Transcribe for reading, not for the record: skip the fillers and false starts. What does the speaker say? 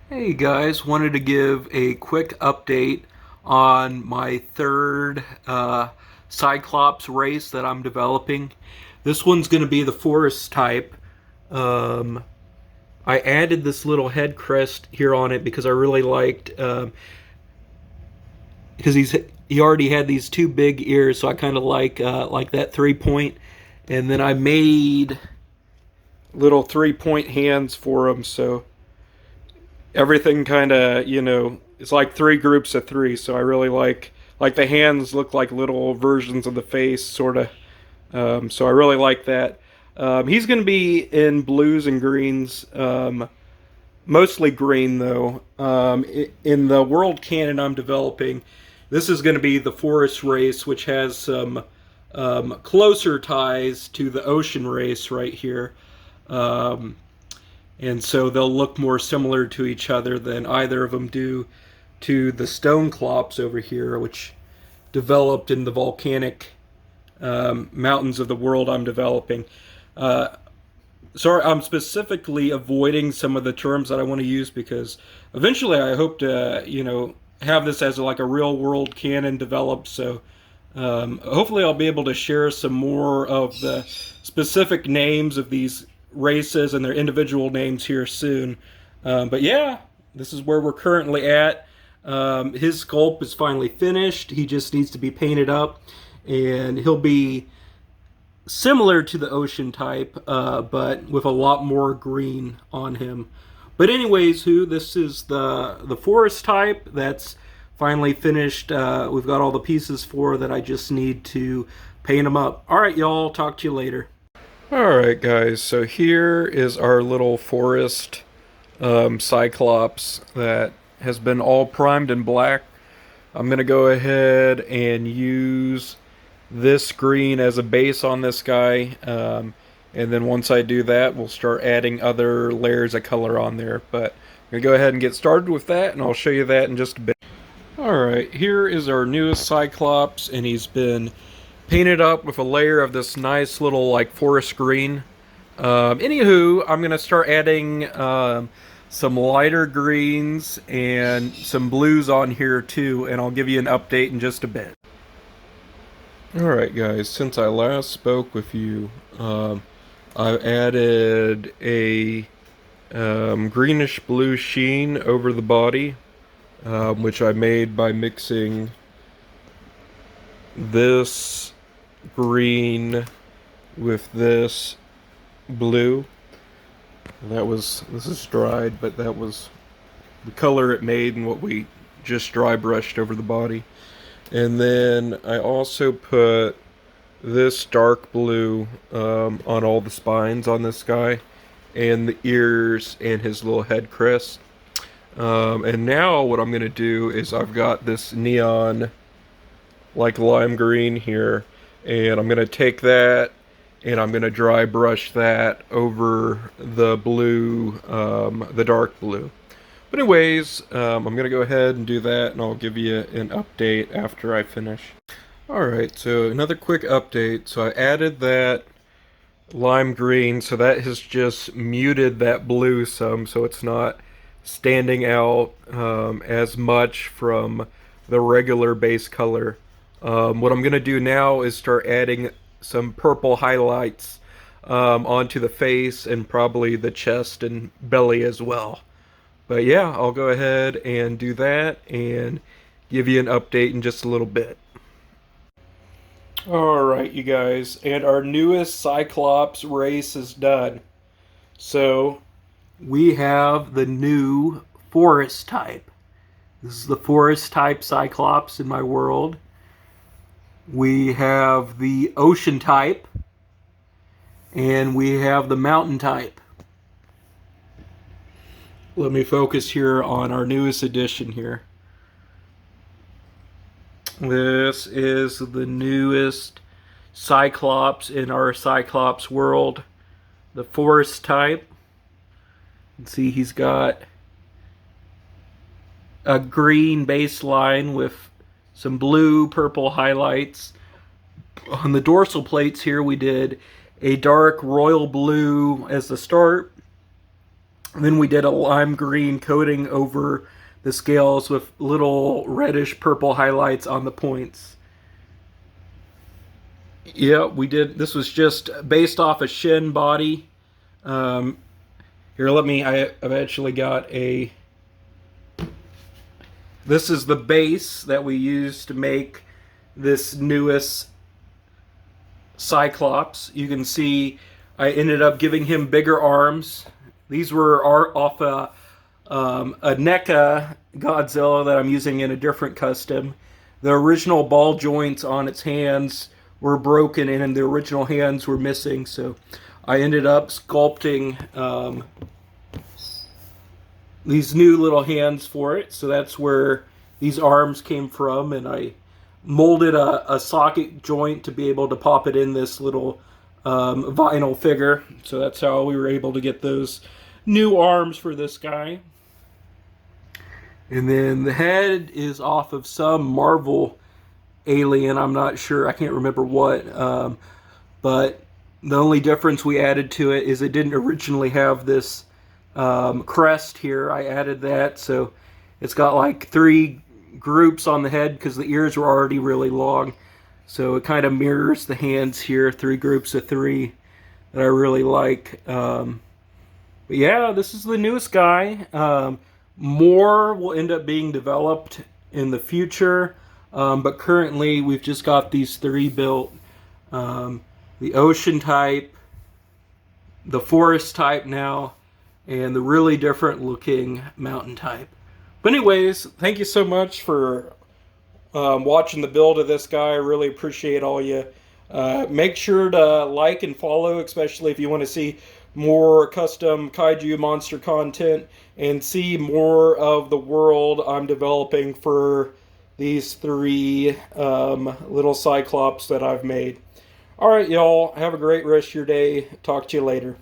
Hey guys, wanted to give a quick update on my third Cyclops race that I'm developing. This one's going to be the forest type. Um, I added this little head crest here on it because I really liked because he already had these two big ears, so I kind of like that 3 point, and then I made little 3 point hands for him, so everything kind of, it's like three groups of three. So I really like the hands look like little versions of the face, sort of. So I really like that. He's going to be in blues and greens, mostly green though. In the world canon I'm developing, this is going to be the forest race, which has some closer ties to the ocean race right here. Um, and so they'll look more similar to each other than either of them do to the stone clops over here, which developed in the volcanic mountains of the world I'm developing. Uh, Sorry, I'm specifically avoiding some of the terms that I want to use because eventually I hope to, have this as like a real world canon developed. So hopefully I'll be able to share some more of the specific names of these races and their individual names here soon. But yeah, this is where we're currently at. His sculpt is finally finished. He just needs to be painted up, and he'll be similar to the ocean type, but with a lot more green on him. But anyways, this is the forest type that's finally finished. We've got all the pieces for that. I just need to paint them up. All right, y'all. Talk to you later. Alright guys, so here is our little forest Cyclops that has been all primed in black. I'm going to go ahead and use this green as a base on this guy, and then once I do that we'll start adding other layers of color on there. But I'm going to go ahead and get started with that, and I'll show you that in just a bit. Alright, here is our newest Cyclops, and he's been painted up with a layer of this nice little like forest green. Anywho, I'm gonna start adding some lighter greens and some blues on here too, and I'll give you an update in just a bit. Alright guys, since I last spoke with you, I've added a greenish blue sheen over the body, which I made by mixing this green with this blue. This is dried, but that was the color it made and what we just dry brushed over the body. And then I also put this dark blue on all the spines on this guy, and the ears and his little head crest. And now what I'm going to do is I've got this neon like lime green here, and I'm gonna take that and I'm gonna dry brush that over the blue, the dark blue. But anyways, I'm gonna go ahead and do that, and I'll give you an update after I finish. Alright, so another quick update. So I added that lime green, so that has just muted that blue some, so it's not standing out as much from the regular base color. What I'm going to do now is start adding some purple highlights onto the face and probably the chest and belly as well. But yeah, I'll go ahead and do that and give you an update in just a little bit. Alright, you guys, and our newest Cyclops race is done. So we have the new forest type. This is the forest type Cyclops in my world. We have the ocean type, and we have the mountain type. Let me focus here on our newest edition here. This is the newest Cyclops in our Cyclops world, the forest type. You can see he's got a green baseline with some blue, purple highlights. On the dorsal plates here, we did a dark royal blue as the start, And then we did a lime green coating over the scales with little reddish purple highlights on the points. Yeah, we did. This was just based off a shin body. Here, I've actually got a... This is the base that we used to make this newest Cyclops. You can see I ended up giving him bigger arms. These were off a NECA Godzilla that I'm using in a different custom. The original ball joints on its hands were broken and the original hands were missing, so I ended up sculpting these new little hands for it. So that's where these arms came from, and I molded a socket joint to be able to pop it in this little vinyl figure. So that's how we were able to get those new arms for this guy. And then the head is off of some Marvel alien. I'm not sure. I can't remember what. But the only difference we added to it is it didn't originally have this crest here. I added that, so it's got like 3 groups on the head because the ears were already really long. So it kind of mirrors the hands here, 3 groups of 3 that I really like. But yeah, this is the newest guy. More will end up being developed in the future, but currently we've just got these 3 built. The ocean type, the forest type now, and the really different looking mountain type. But anyways, thank you so much for watching the build of this guy. I really appreciate all you. Make sure to like and follow, especially if you want to see more custom kaiju monster content and see more of the world I'm developing for these 3 little Cyclops that I've made. Alright, y'all, have a great rest of your day. Talk to you later.